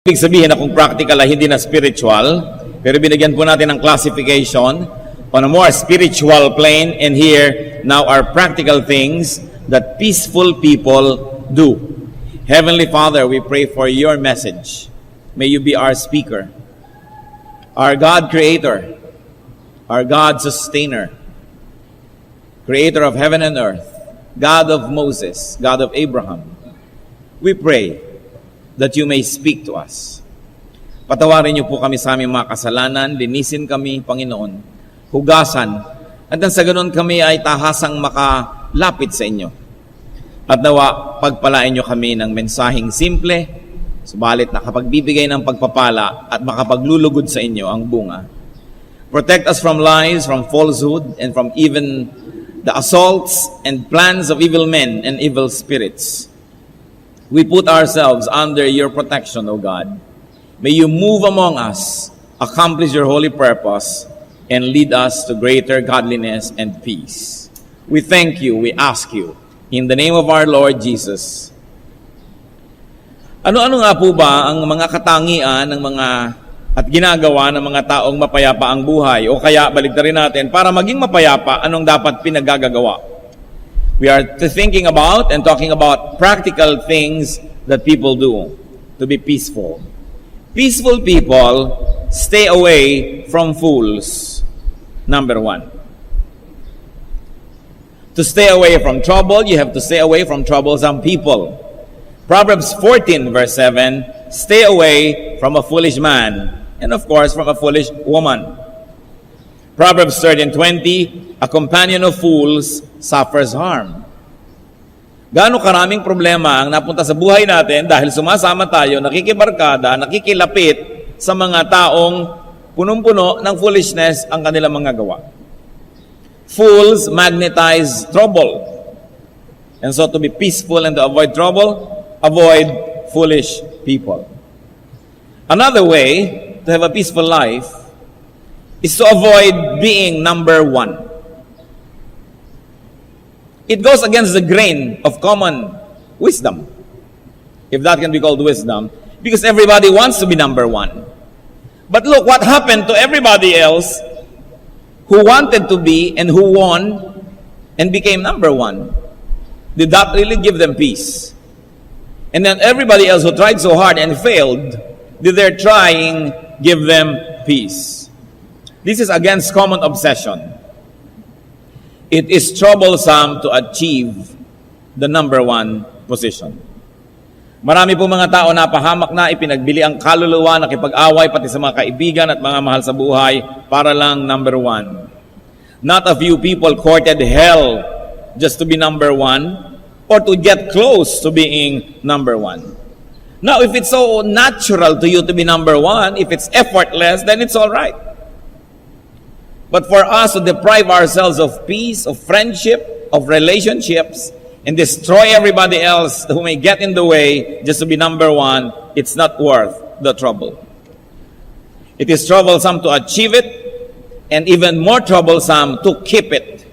Ibig sabihin na kung practical ay hindi na spiritual, pero binigyan po natin ng classification on a more spiritual plane, and here now are practical things that peaceful people do. Heavenly Father, we pray for your message. May you be our speaker, our God creator, our God sustainer, creator of heaven and earth, God of Moses, God of Abraham. We pray that you may speak to us. Patawarin niyo po kami sa aming mga kasalanan, linisin kami, Panginoon, hugasan, at sa ganun kami ay tahasang makalapit sa inyo. At nawa, pagpalain niyo kami ng mensaheng simple, subalit nakapagbibigay ng pagpapala at makapaglulugod sa inyo ang bunga. Protect us from lies, from falsehood, and from even the assaults and plans of evil men and evil spirits. We put ourselves under your protection, O God. May you move among us, accomplish your holy purpose, and lead us to greater godliness and peace. We thank you, we ask you, in the name of our Lord Jesus. Ano-ano nga po ba ang mga katangian ng mga at ginagawa ng mga taong mapayapa ang buhay? O kaya baligtarin natin, para maging mapayapa, anong dapat pinagagagawa? We are thinking about and talking about practical things that people do to be peaceful. Peaceful people stay away from fools. Number one. To stay away from trouble, you have to stay away from troublesome people. Proverbs 14 verse 7, stay away from a foolish man, and of course from a foolish woman. Proverbs 13:20, a companion of fools suffers harm. Gaano karaming problema ang napunta sa buhay natin dahil sumasama tayo, nakikibarkada, nakikilapit sa mga taong punong-puno ng foolishness ang kanilang mga gawa. Fools magnetize trouble. And so to be peaceful and to avoid trouble, avoid foolish people. Another way to have a peaceful life is to avoid being number one. It goes against the grain of common wisdom, if that can be called wisdom, because everybody wants to be number one. But look what happened to everybody else who wanted to be and who won and became number one. Did that really give them peace? And then everybody else who tried so hard and failed, did their trying give them peace? This is against common obsession. It is troublesome to achieve the number one position. Marami po mga tao na pahamak na ipinagbili ang kaluluwa, nakipag-away pati sa mga kaibigan at mga mahal sa buhay para lang number one. Not a few people courted hell just to be number one or to get close to being number one. Now, if it's so natural to you to be number one, if it's effortless, then it's all right. But for us to deprive ourselves of peace, of friendship, of relationships, and destroy everybody else who may get in the way just to be number one, it's not worth the trouble. It is troublesome to achieve it, and even more troublesome to keep it.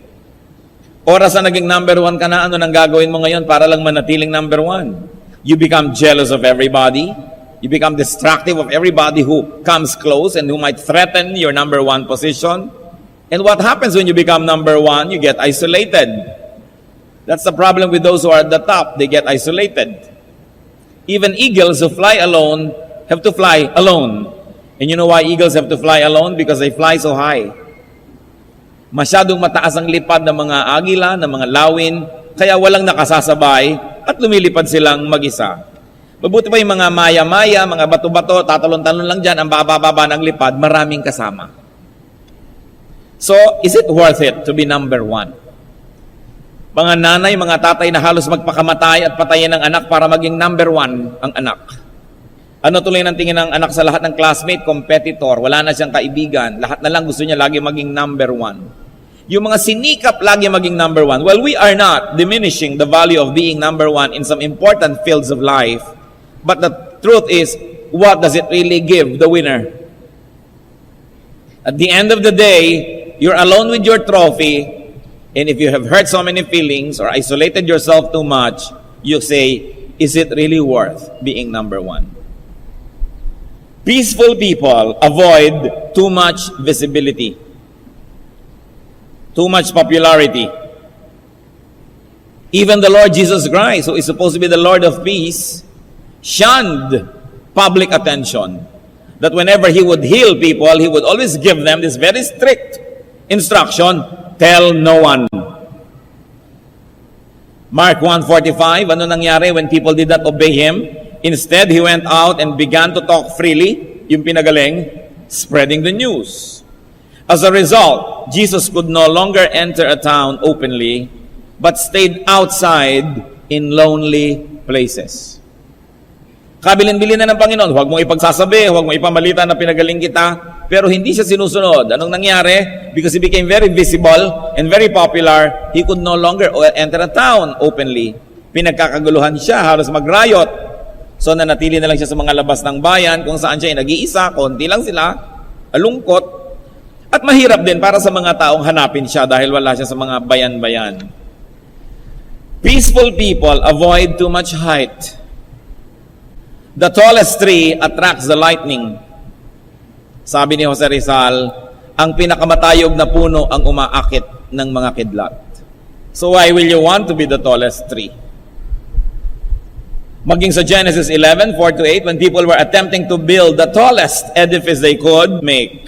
Oras na naging number one ka na, ano nang gagawin mo ngayon para lang manatiling number one? You become jealous of everybody. You become destructive of everybody who comes close and who might threaten your number one position. And what happens when you become number one? You get isolated. That's the problem with those who are at the top. They get isolated. Even eagles who fly alone have to fly alone. And you know why eagles have to fly alone? Because they fly so high. Masyadong mataas ang lipad ng mga agila, ng mga lawin, kaya walang nakasasabay at lumilipad silang mag-isa. Mabuti pa yung mga maya-maya, mga bato-bato, tatalon-talon lang dyan, ang baba-baba ng lipad, maraming kasama. So, is it worth it to be number one? Mga nanay, mga tatay na halos magpakamatay at patayin ng anak para maging number one ang anak. Ano tuloy ng tingin ng anak sa lahat ng classmate? Competitor. Wala na siyang kaibigan. Lahat na lang gusto niya lagi maging number one. Yung mga sinikap lagi maging number one. Well, we are not diminishing the value of being number one in some important fields of life. But the truth is, what does it really give the winner? At the end of the day, you're alone with your trophy, and if you have hurt so many feelings or isolated yourself too much, you say, is it really worth being number one? Peaceful people avoid too much visibility, too much popularity. Even the Lord Jesus Christ, who is supposed to be the Lord of peace, shunned public attention. That whenever he would heal people, he would always give them this very strict instruction, tell no one. Mark 1:45, ano nangyari when people did not obey him? Instead, he went out and began to talk freely, yung pinagaling, spreading the news. As a result, Jesus could no longer enter a town openly, but stayed outside in lonely places. Kabilin-bilin na ng Panginoon, huwag mong ipagsasabi, huwag mong ipamalita na pinagaling kita, pero hindi siya sinusunod. Anong nangyari? Because he became very visible and very popular, he could no longer enter a town openly. Pinagkakaguluhan siya, halos mag-riot. So nanatili na lang siya sa mga labas ng bayan kung saan siya ay nag-iisa, konti lang sila, alungkot, at mahirap din para sa mga taong hanapin siya dahil wala siya sa mga bayan-bayan. Peaceful people avoid too much height. The tallest tree attracts the lightning. Sabi ni Jose Rizal, ang pinakamatayog na puno ang umaakit ng mga kidlat. So why will you want to be the tallest tree? Maging sa Genesis 11:4-8, when people were attempting to build the tallest edifice they could make,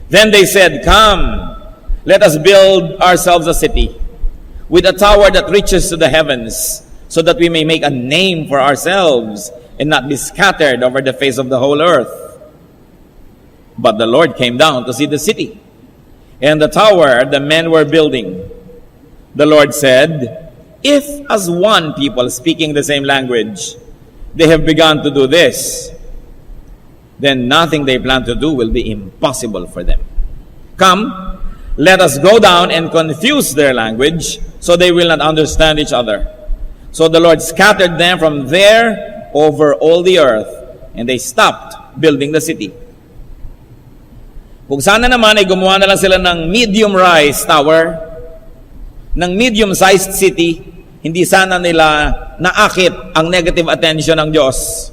then they said, "Come, let us build ourselves a city with a tower that reaches to the heavens, so that we may make a name for ourselves and not be scattered over the face of the whole earth." But the Lord came down to see the city and the tower the men were building. The Lord said, "If as one people speaking the same language, they have begun to do this, then nothing they plan to do will be impossible for them. Come, let us go down and confuse their language, so they will not understand each other." So the Lord scattered them from there over all the earth, and they stopped building the city. Kung sana naman ay gumawa na lang sila ng medium-rise tower, ng medium-sized city, hindi sana nila naakit ang negative attention ng Diyos.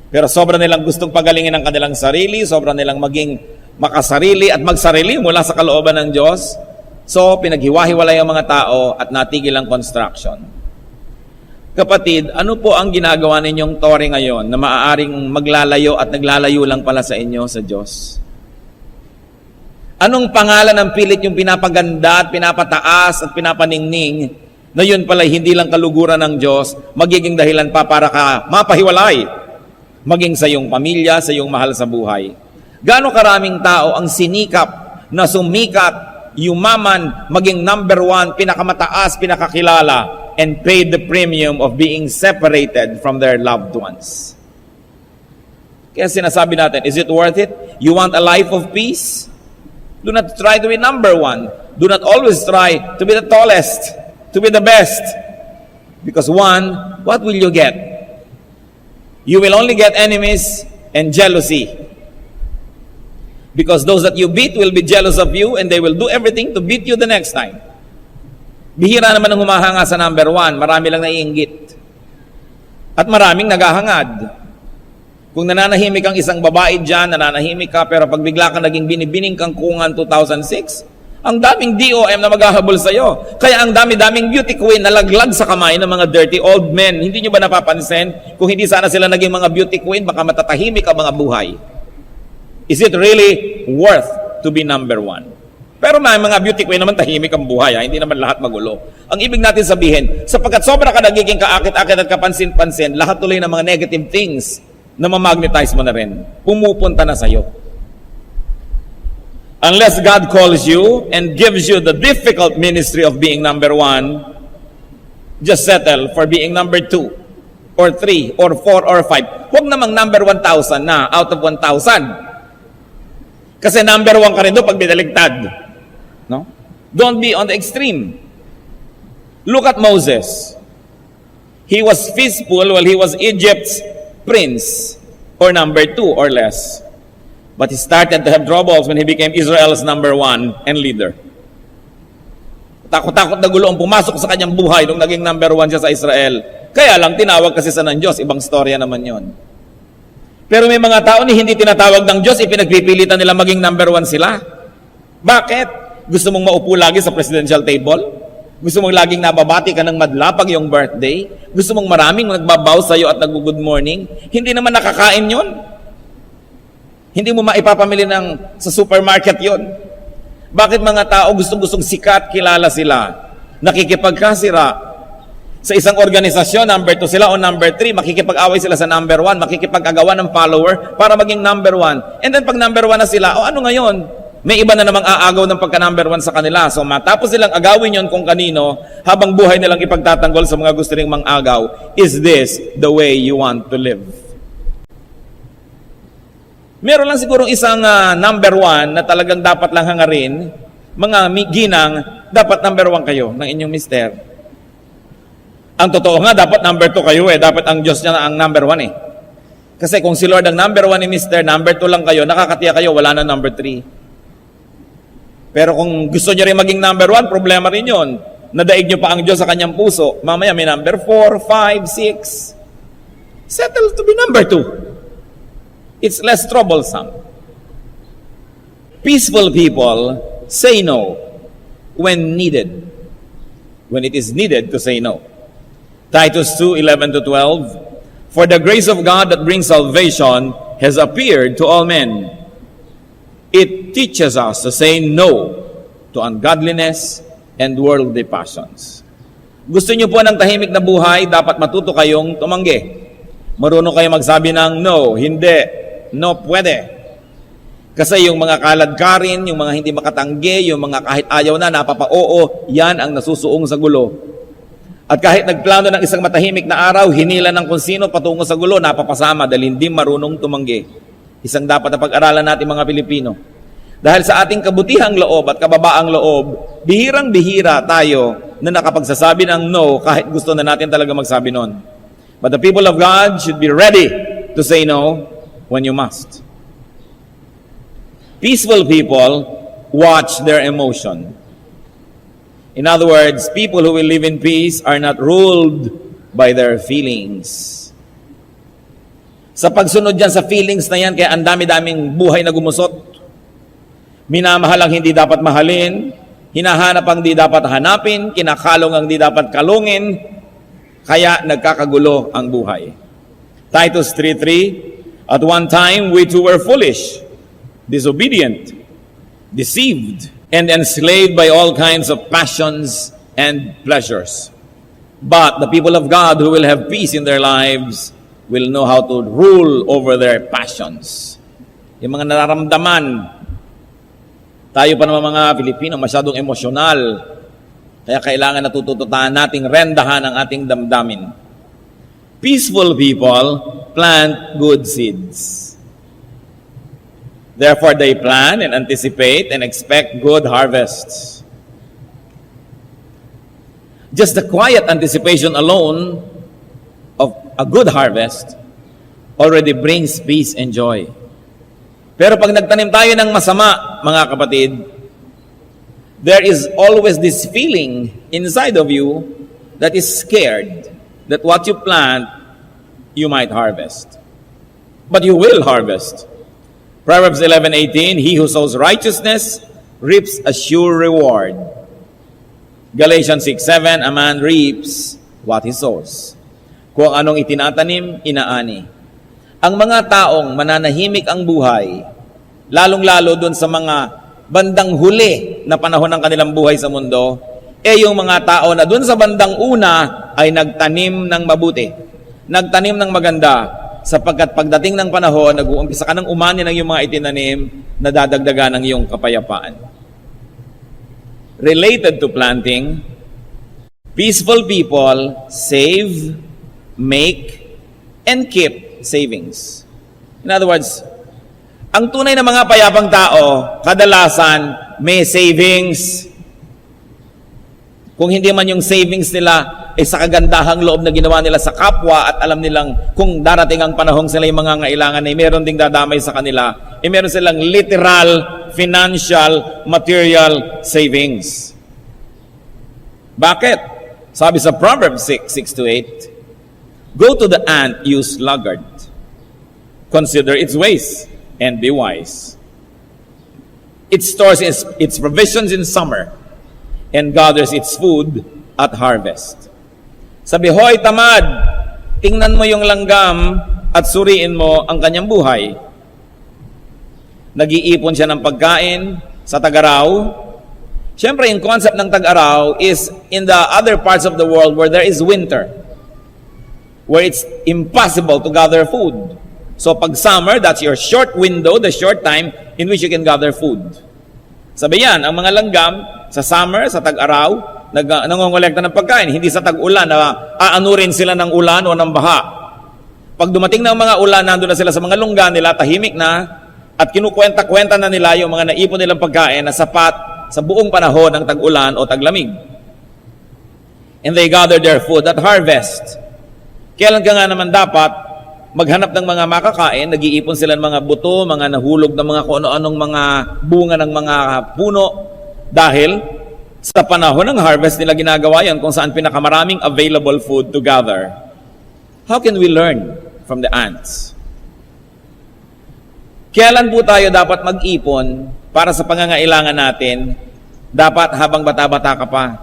Pero sobra nilang gustong pagalingin ang kanilang sarili, sobra nilang maging makasarili at magsarili mula sa kalooban ng Diyos. So, pinaghiwa-hiwalay ang mga tao at natigil ang construction. Kapatid, ano po ang ginagawa ninyong tore ngayon na maaaring maglalayo at naglalayo lang pala sa inyo sa Diyos? Anong pangalan ng pilit yung pinapaganda at pinapataas at pinapaningning na yun pala hindi lang kaluguran ng Diyos, magiging dahilan pa para ka mapahiwalay, maging sa iyong pamilya, sa iyong mahal sa buhay? Gaano karaming tao ang sinikap na sumikat, yumaman, maging number one, pinakamataas, pinakakilala, and paid the premium of being separated from their loved ones? Kaya sinasabi natin, is it worth it? You want a life of peace? Do not try to be number one. Do not always try to be the tallest, to be the best. Because one, what will you get? You will only get enemies and jealousy. Because those that you beat will be jealous of you and they will do everything to beat you the next time. Bihira naman ang humahanga sa number one. Marami lang naiinggit. At maraming naghahangad. Kung nananahimik ang isang babae dyan, nananahimik ka, pero pag bigla ka naging binibining kang kungan 2006, ang daming DOM na maghahabol sa'yo. Kaya ang dami-daming beauty queen na laglag sa kamay ng mga dirty old men. Hindi nyo ba napapansin? Kung hindi sana sila naging mga beauty queen, baka matatahimik ang mga buhay. Is it really worth to be number one? Pero may mga beauty queen naman tahimik ang buhay, ha? Hindi naman lahat magulo. Ang ibig natin sabihin, sapagkat sobra ka nagiging kaakit-akit at kapansin-pansin, lahat tuloy ng mga negative things na mamagnetize mo na rin, pumupunta na sa'yo. Unless God calls you and gives you the difficult ministry of being number one, just settle for being number 2, or 3, or 4, or 5. Huwag namang number 1,000 na, out of 1,000. Kasi number 1 ka rin doon pag binaligtad. No? Don't be on the extreme. Look at Moses. He was peaceful while he was Egypt's prince, or number 2 or less. But he started to have troubles when he became Israel's number 1 and leader. Takot-takot na gulo ang pumasok sa kanyang buhay nung naging number 1 siya sa Israel. Kaya lang tinawag kasi sa ng Diyos, ibang storya naman yon. Pero may mga tao ni hindi tinatawag ng Diyos, ipinagpipilitan nila maging number one sila. Bakit? Gusto mong maupo lagi sa presidential table? Gusto mong laging nababati ka ng madla pag yung birthday? Gusto mong maraming nagbabaw sa'yo at nag-good morning? Hindi naman nakakain yon. Hindi mo maipapamili sa supermarket yon. Bakit mga tao gustong-gustong sikat, kilala sila? Nakikipagkasira. Sa isang organisasyon, number 2 sila o number 3, makikipag-away sila sa number 1, makikipag-agawan ng follower para maging number 1. And then pag number 1 na sila, ano ngayon? May iba na namang aagaw ng pagka-number 1 sa kanila. So matapos silang agawin yon kung kanino, habang buhay nilang ipagtatanggol sa mga gusto ring mang-agaw, is this the way you want to live? Meron lang sigurong isang number 1 na talagang dapat lang hangarin. Mga ginang, dapat number 1 kayo ng inyong mister. Ang totoo nga, dapat number 2 kayo Dapat ang Diyos niya ang number 1 Kasi kung si Lord ang number 1 ni mister, number 2 lang kayo, nakakatiya kayo, wala na number 3. Pero kung gusto niyo rin maging number 1, problema rin yun. Nadaig niyo pa ang Diyos sa kanyang puso. Mamaya may number 4, 5, 6. Settle to be number 2. It's less troublesome. Peaceful people say no when needed. When it is needed to say no. Titus 2:11-12. For the grace of God that brings salvation has appeared to all men. It teaches us to say no to ungodliness and worldly passions. Gusto niyo po ng tahimik na buhay, dapat matuto kayong tumanggi. Marunong kayo magsabi ng no, hindi, no, pwede. Kasi yung mga kaladkarin, yung mga hindi makatanggi, yung mga kahit ayaw na, napapa-oo, yan ang nasusuong sa gulo. At kahit nagplano ng isang matahimik na araw, hinila ng kung sino patungo sa gulo, napapasama dahil hindi marunong tumanggi. Isang dapat na pag-aralan natin mga Pilipino. Dahil sa ating kabutihang loob at kababaang loob, bihirang-bihira tayo na nakapagsasabi ng no kahit gusto na natin talaga magsabi nun. But the people of God should be ready to say no when you must. Peaceful people watch their emotion. In other words, people who will live in peace are not ruled by their feelings. Sa pagsunod dyan sa feelings na yan, kaya ang dami-daming buhay na gumusot. Minamahal ang hindi dapat mahalin, hinahanap ang hindi dapat hanapin, kinakalong ang hindi dapat kalungin, kaya nagkakagulo ang buhay. Titus 3:3, at one time we too were foolish, disobedient, deceived, and enslaved by all kinds of passions and pleasures. But the people of God who will have peace in their lives will know how to rule over their passions. Yung mga nararamdaman, tayo pa naman mga Pilipino, masyadong emosyonal. Kaya kailangan natutututaan nating rendahan ang ating damdamin. Peaceful people plant good seeds. Therefore, they plan and anticipate and expect good harvests. Just the quiet anticipation alone of a good harvest already brings peace and joy. Pero pag nagtanim tayo ng masama, mga kapatid, there is always this feeling inside of you that is scared that what you plant, you might harvest. But you will harvest. Proverbs 11:18, he who sows righteousness reaps a sure reward. Galatians 6:7, a man reaps what he sows. Kung anong itinatanim, inaani. Ang mga taong mananahimik ang buhay, lalong-lalo dun sa mga bandang huli na panahon ng kanilang buhay sa mundo, yung mga tao na dun sa bandang una ay nagtanim ng mabuti, nagtanim ng maganda, sapagkat pagdating ng panahon, nag-uumpisa ka ng umani ng iyong mga itinanim, nadadagdagan ng iyong kapayapaan. Related to planting, peaceful people save, make, and keep savings. In other words, ang tunay na mga payapang tao, kadalasan may savings. Kung hindi man yung savings nila sa kagandahang loob na ginawa nila sa kapwa at alam nilang kung darating ang panahong sila yung mga ngailangan ay meron ding dadamay sa kanila, meron silang literal, financial, material savings. Bakit? Sabi sa Proverbs 6:6-8, go to the ant, you sluggard. Consider its ways and be wise. It stores its provisions in summer and gathers its food at harvest. Sabi, hoy tamad, tingnan mo yung langgam at suriin mo ang kanyang buhay. Nag-iipon siya ng pagkain sa tag-araw. Siyempre, yung concept ng tag-araw is in the other parts of the world where there is winter, where it's impossible to gather food. So pag summer, that's your short window, the short time in which you can gather food. Sabi yan, ang mga langgam sa summer, sa tag-araw, nangongolekta ng pagkain, hindi sa tag-ulan na aanurin sila ng ulan o ng baha. Pag dumating ng mga ulan, nandun na sila sa mga lungga nila, tahimik na, at kinukwenta-kwenta na nila yung mga naipon nilang pagkain na sapat sa buong panahon ng tag-ulan o taglamig. And they gather their food at harvest. Kailan ka nga naman dapat maghanap ng mga makakain, nag-iipon sila ng mga buto, mga nahulog ng mga kung ano-anong mga bunga ng mga puno, dahil sa panahon ng harvest nila ginagawa yan kung saan pinakamaraming available food to gather. How can we learn from the ants? Kailan po tayo dapat mag-ipon para sa pangangailangan natin? Dapat habang bata-bata ka pa.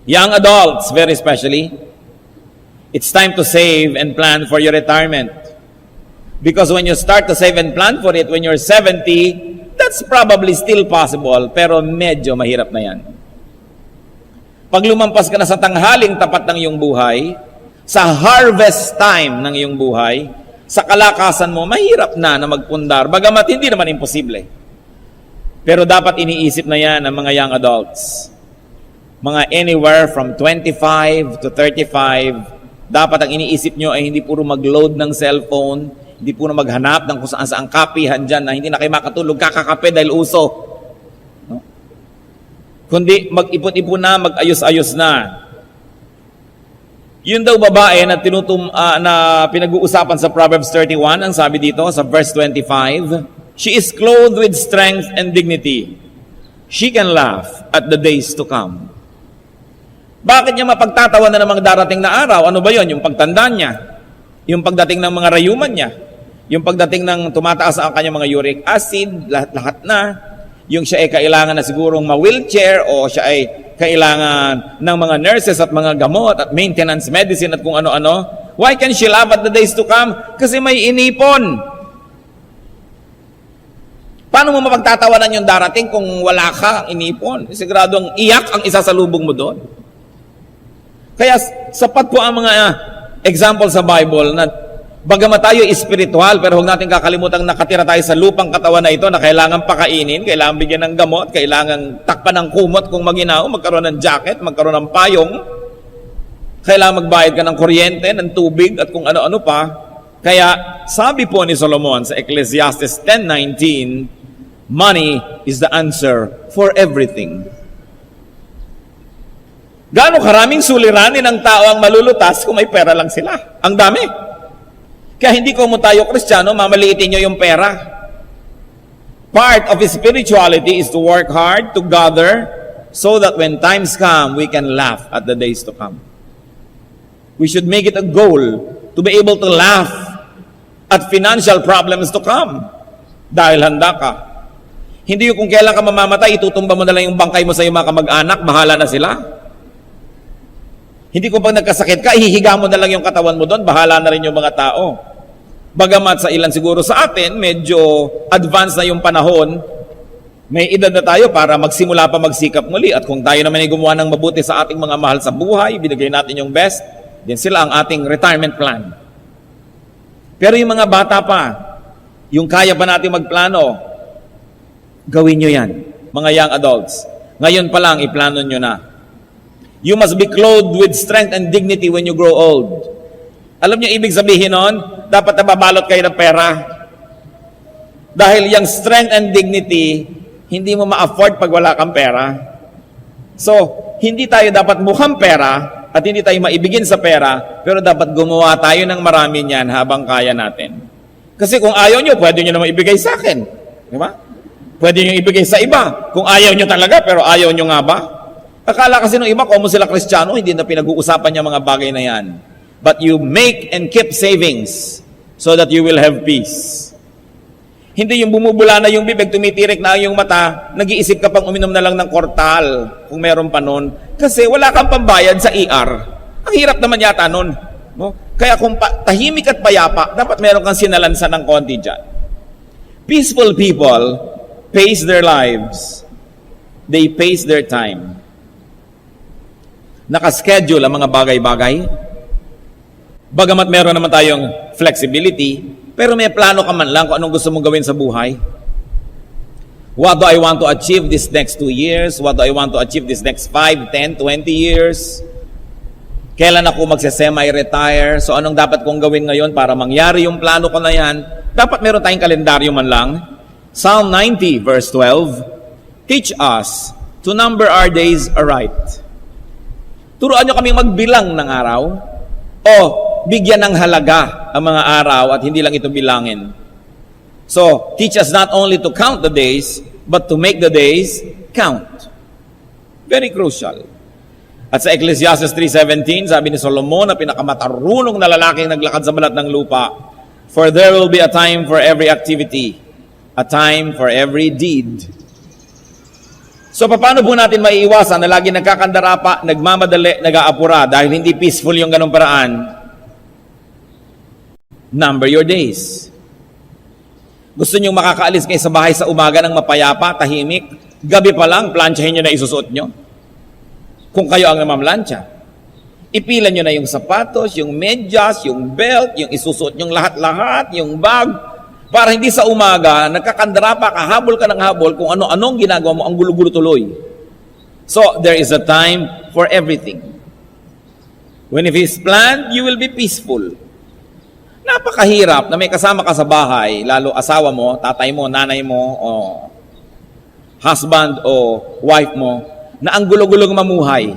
Young adults, very especially, it's time to save and plan for your retirement. Because when you start to save and plan for it when you're 70, that's probably still possible, pero medyo mahirap na yan. Pag lumampas ka na sa tanghaling tapat ng iyong buhay, sa harvest time ng iyong buhay, sa kalakasan mo, mahirap na magpundar, bagamat hindi naman imposible. Pero dapat iniisip na yan ng mga young adults. Mga anywhere from 25 to 35, dapat ang iniisip nyo ay hindi puro mag-load ng cellphone, hindi puro maghanap ng kung saan kapihan dyan na hindi na kayo makatulog, kakakape dahil uso. No? Kundi mag-ipon-ipon na, mag-ayos-ayos na. Yun daw babae na na pinag-uusapan sa Proverbs 31, ang sabi dito sa verse 25, she is clothed with strength and dignity. She can laugh at the days to come. Bakit niya mapagtatawa na ng mga darating na araw? Ano ba yon? Yung pagtanda niya, yung pagdating ng mga rayuman niya, yung pagdating ng tumataas ang kanyang mga uric acid, lahat na, yung siya ay kailangan na sigurong ma-wheelchair o siya ay kailangan ng mga nurses at mga gamot at maintenance medicine at kung ano-ano. Why can she laugh at the days to come? Kasi may inipon. Paano mo mapagtatawanan yung darating kung wala ka ang inipon? Siguradong iyak ang isasalubong mo doon. Kaya sapat po ang mga example sa Bible na bagamat tayo espiritual, pero huwag natin kakalimutan nakatira tayo sa lupang katawan na ito na kailangan pakainin, kailangan bigyan ng gamot, kailangan takpan ng kumot kung maginaw, magkaroon ng jacket, magkaroon ng payong, kailangan magbayad ka ng kuryente, ng tubig, at kung ano-ano pa. Kaya sabi po ni Solomon sa Ecclesiastes 10:19, money is the answer for everything. Gaano karaming suliranin ng tao ang malulutas kung may pera lang sila? Ang dami. Kaya hindi ko mo tayo Kristiyano, mamaliitin nyo yung pera. Part of spirituality is to work hard, to gather, so that when times come, we can laugh at the days to come. We should make it a goal to be able to laugh at financial problems to come. Dahil handa ka. Hindi yung kung kailan ka mamamatay, itutumba mo na lang yung bangkay mo sa iyong mga kamag-anak, bahala na sila. Hindi kung pag nagkasakit ka, ihihiga mo na lang yung katawan mo doon, bahala na rin yung mga tao. Bagamat sa ilan siguro sa atin, medyo advanced na yung panahon, may edad na tayo para magsimula pa magsikap muli. At kung tayo naman ay gumawa ng mabuti sa ating mga mahal sa buhay, binigay natin yung best, din sila ang ating retirement plan. Pero yung mga bata pa, yung kaya pa natin magplano, gawin nyo yan, mga young adults. Ngayon pa lang, iplano nyo na. You must be clothed with strength and dignity when you grow old. Alam niyo ibig sabihin nun? Dapat nababalot kayo ng pera. Dahil yung strength and dignity, hindi mo ma-afford pag wala kang pera. So, hindi tayo dapat mukhang pera at hindi tayo maibigin sa pera, pero dapat gumawa tayo ng marami niyan habang kaya natin. Kasi kung ayaw nyo, pwede nyo naman ibigay sa akin. Di ba? Pwede nyo ibigay sa iba. Kung ayaw nyo talaga, pero ayaw nyo nga ba? Akala kasi ng iba, kung sila Kristiyano, hindi na pinag-uusapan niya mga bagay na yan. But you make and keep savings so that you will have peace. Hindi yung bumubula na yung bibig, tumitirik na yung mata, nag-iisip ka pang uminom na lang ng kortal, kung meron pa nun, kasi wala kang pambayad sa ER. Ang hirap naman yata nun. No? Kaya kung tahimik at payapa, dapat meron kang sinalansan ng konti dyan. Peaceful people pace their lives. They pace their time. Nakaschedule ang mga bagay-bagay. Bagamat meron naman tayong flexibility, pero may plano ka man lang kung anong gusto mong gawin sa buhay. What do I want to achieve this next 2 years? What do I want to achieve this next 5, 10, 20 years? Kailan ako magse-semi-retire? So anong dapat kong gawin ngayon para mangyari yung plano ko na yan? Dapat meron tayong kalendaryo man lang. Psalm 90 verse 12, teach us to number our days aright. Turuan nyo kaming magbilang ng araw o bigyan ng halaga ang mga araw at hindi lang ito bilangin. So, teach us not only to count the days, but to make the days count. Very crucial. At sa Ecclesiastes 3:17, sabi ni Solomon na pinakamatarunong na lalaking naglakad sa balat ng lupa, for there will be a time for every activity, a time for every deed. So, paano po natin maiiwasan na lagi nagkakandarapa, nagmamadali, nag-aapura dahil hindi peaceful yung ganong paraan? Number your days. Gusto nyo makakaalis kayo sa bahay sa umaga ng mapayapa, tahimik, gabi pa lang, planchahin nyo na isusuot nyo. Kung kayo ang namamlansya. Ipilan nyo na yung sapatos, yung medyas, yung belt, yung isusuot nyong lahat-lahat, yung bag, para hindi sa umaga, nagkakandarapa, kahabol ka ng habol, kung ano-anong ginagawa mo, ang gulo-gulo tuloy. So, there is a time for everything. When it is planned, you will be peaceful. Napakahirap na may kasama ka sa bahay, lalo asawa mo, tatay mo, nanay mo, o husband o wife mo, na ang gulo-gulong mamuhay.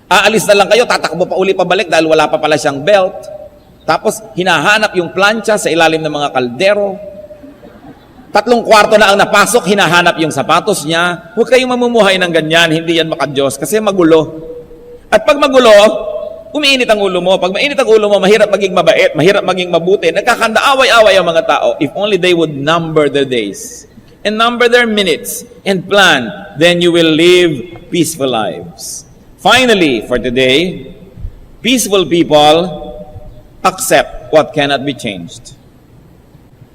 Aalis na lang kayo, tatakbo pa uli pabalik dahil wala pa pala siyang belt. Tapos hinahanap yung plancha sa ilalim ng mga kaldero. 3 kwarto na ang napasok, hinahanap yung sapatos niya. Huwag kayong mamumuhay ng ganyan, hindi yan makadiyos kasi magulo. At pag magulo, umiinit ang ulo mo. Pag mainit ang ulo mo, mahirap maging mabait, mahirap maging mabuti. Nagkakanda-away-away ang mga tao. If only they would number their days and number their minutes and plan, then you will live peaceful lives. Finally, for today, peaceful people accept what cannot be changed.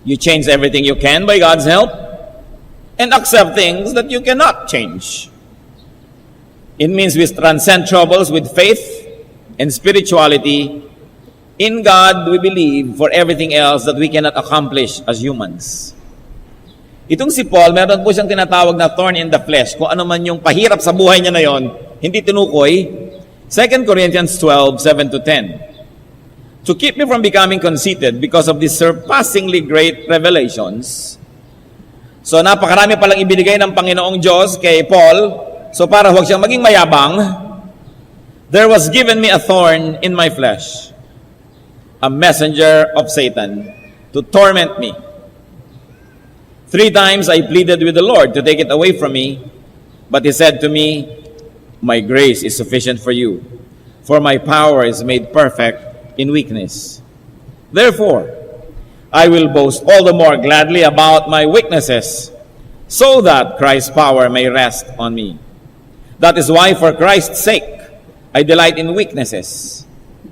You change everything you can by God's help and accept things that you cannot change. It means we transcend troubles with faith and spirituality. In God, we believe for everything else that we cannot accomplish as humans. Itong si Paul, meron po siyang tinatawag na thorn in the flesh. Kung ano man yung pahirap sa buhay niya na yon, hindi tinukoy. 2 Corinthians 12:7-10. To keep me from becoming conceited because of these surpassingly great revelations. So napakarami palang ibinigay ng Panginoong Diyos kay Paul. So para huwag siyang maging mayabang, there was given me a thorn in my flesh, a messenger of Satan, to torment me. 3 times I pleaded with the Lord to take it away from me, but He said to me, my grace is sufficient for you, for my power is made perfect in weakness. Therefore, I will boast all the more gladly about my weaknesses, so that Christ's power may rest on me. That is why, for Christ's sake, I delight in weaknesses,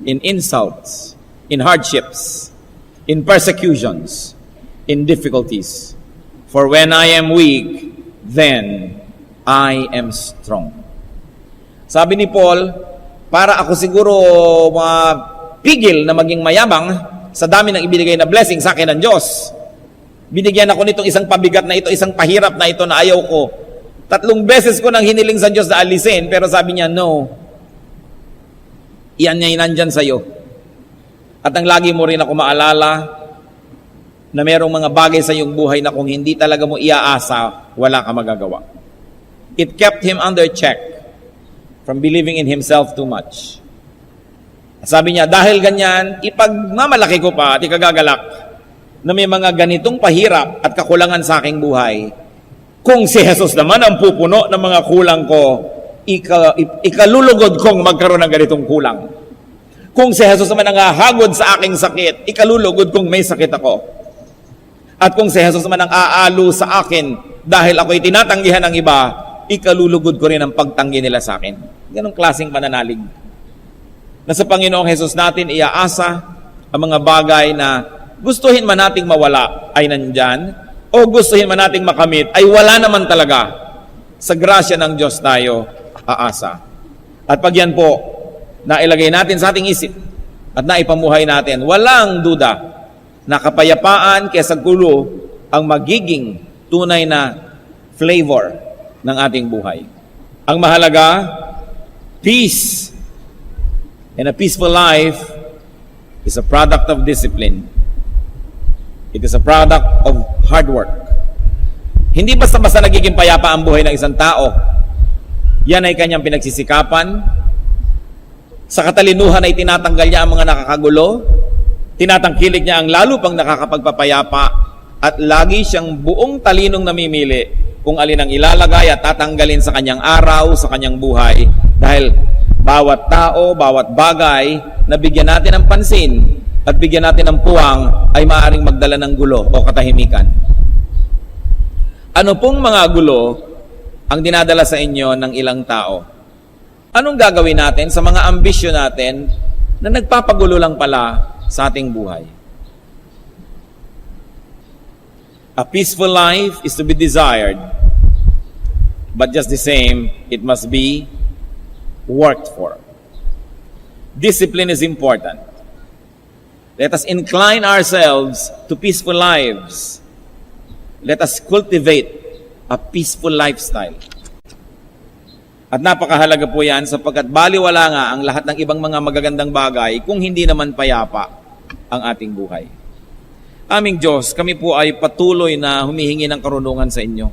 in insults, in hardships, in persecutions, in difficulties. For when I am weak, then I am strong. Sabi ni Paul, para ako siguro pigil na maging mayabang sa dami ng ibinigay na blessing sa akin ng Diyos. Binigyan ako nitong isang pabigat na ito, isang pahirap na ito na ayaw ko. 3 beses ko nang hiniling sa Diyos na alisin, pero sabi niya, no. Iyan niya nandyan sa'yo. At ang lagi mo rin ako maalala na merong mga bagay sa iyong buhay na kung hindi talaga mo iaasa, wala ka magagawa. It kept him under check from believing in himself too much. Sabi niya, dahil ganyan, ipagmamalaki ko pa at ikagagalak na may mga ganitong pahirap at kakulangan sa aking buhay. Kung si Jesus naman ang pupuno ng mga kulang ko, ikalulugod kong magkaroon ng ganitong kulang. Kung si Jesus naman ang hahagod sa aking sakit, ikalulugod kung may sakit ako. At kung si Jesus naman ang aalo sa akin dahil ako'y tinatanggihan ng iba, ikalulugod ko rin ang pagtanggi nila sa akin. Ganong klaseng pananalig. Na sa Panginoong Jesus natin iaasa ang mga bagay na gustuhin man nating mawala ay nandyan, o gustuhin man nating makamit ay wala naman talaga. Sa grasya ng Diyos tayo aasa. At pag yan po, nailagay natin sa ating isip at naipamuhay natin, walang duda na kapayapaan kaysa gulo ang magiging tunay na flavor ng ating buhay. Ang mahalaga, peace. And a peaceful life is a product of discipline. It is a product of hard work. Hindi basta-basta nagiging payapa ang buhay ng isang tao. Yan ay kanyang pinagsisikapan. Sa katalinuhan ay tinatanggal niya ang mga nakakagulo. Tinatangkilik niya ang lalo pang nakakapagpapayapa. At lagi siyang buong talinong namimili kung alin ang ilalagay at tatanggalin sa kanyang araw, sa kanyang buhay. Dahil bawat tao, bawat bagay na bigyan natin ng pansin at bigyan natin ng puwang ay maaaring magdala ng gulo o katahimikan. Ano pong mga gulo ang dinadala sa inyo ng ilang tao? Anong gagawin natin sa mga ambisyon natin na nagpapagulo lang pala sa ating buhay? A peaceful life is to be desired, but just the same, it must be worked for. Discipline is important. Let us incline ourselves to peaceful lives. Let us cultivate a peaceful lifestyle. At napakahalaga po yan sapagkat baliwala nga ang lahat ng ibang mga magagandang bagay kung hindi naman payapa ang ating buhay. Aming Diyos, kami po ay patuloy na humihingi ng karunungan sa inyo.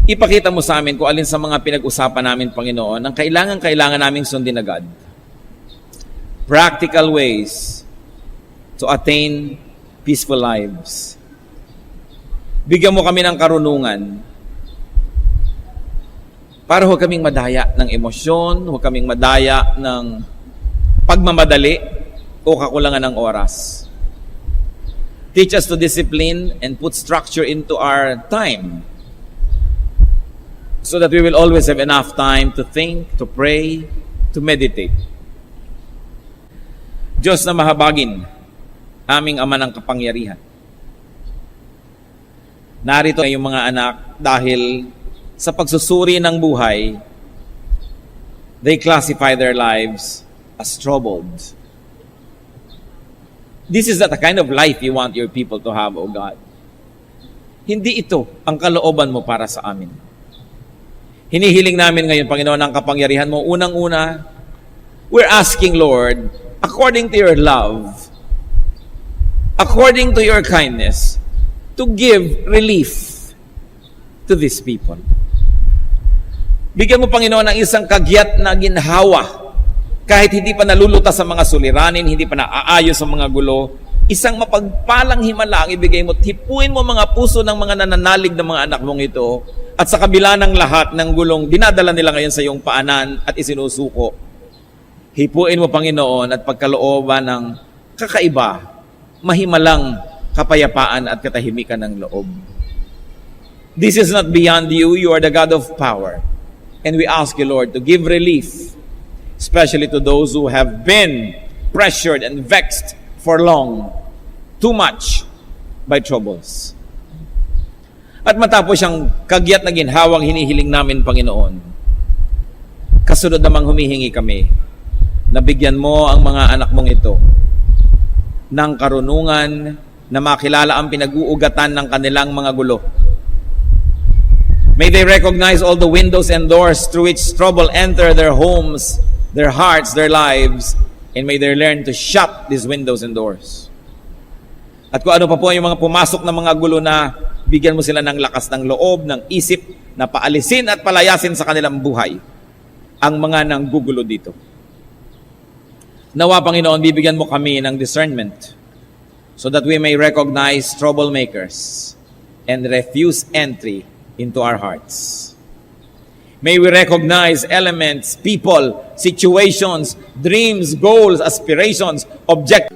Ipakita mo sa amin kung alin sa mga pinag-usapan namin, Panginoon, ang kailangan naming sundin agad. Practical ways to attain peaceful lives. Bigyan mo kami ng karunungan para huwag kaming madaya ng emosyon, huwag kaming madaya ng pagmamadali o kakulangan ng oras. Teach us to discipline and put structure into our time so that we will always have enough time to think, to pray, to meditate. Diyos na mahabagin, aming Ama ng kapangyarihan. Narito yung mga anak dahil sa pagsusuri ng buhay, they classify their lives as troubled. This is not the kind of life you want your people to have, O God. Hindi ito ang kalooban mo para sa amin. Hinihiling namin ngayon, Panginoon, ang kapangyarihan mo. Unang-una, we're asking, Lord, according to your love, according to your kindness, to give relief to these people. Bigyan mo, Panginoon, ng isang kagyat na ginhawa, kahit hindi pa nalulutas sa mga suliranin, hindi pa naaayos sa mga gulo, isang mapagpalang himala ang ibigay mo. Hipuin mo mga puso ng mga nananalig ng mga anak mong ito, at sa kabila ng lahat ng gulong, dinadala nila ngayon sa iyong paanan at isinusuko. Hipuin mo, Panginoon, at pagkalooban ng kakaiba, mahimalang kapayapaan at katahimikan ng loob. This is not beyond you. You are the God of power. And we ask you, Lord, to give relief, especially to those who have been pressured and vexed for long, too much by troubles. At matapos siyang kagyat na ginhawang hinihiling namin, Panginoon, kasunod namang humihingi kami, nabigyan mo ang mga anak mong ito ng karunungan na makilala ang pinag-uugatan ng kanilang mga gulo. May they recognize all the windows and doors through which trouble enter their homes, their hearts, their lives, and may they learn to shut these windows and doors. At kung ano pa po yung mga pumasok na mga gulo na bigyan mo sila ng lakas ng loob, ng isip, na paalisin at palayasin sa kanilang buhay ang mga nanggugulo dito. Nawa, Panginoon, bibigyan mo kami ng discernment so that we may recognize troublemakers and refuse entry into our hearts. May we recognize elements, people, situations, dreams, goals, aspirations, objectives.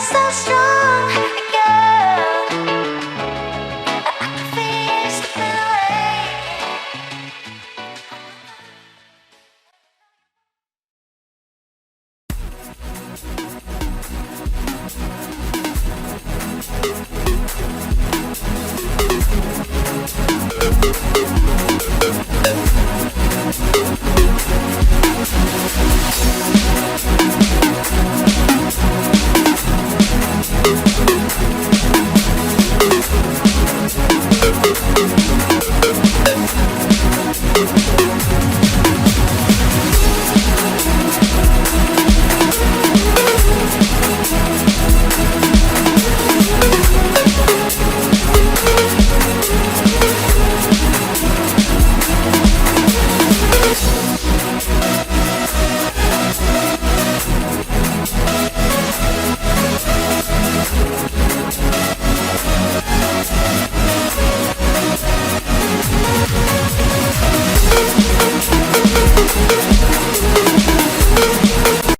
so strong.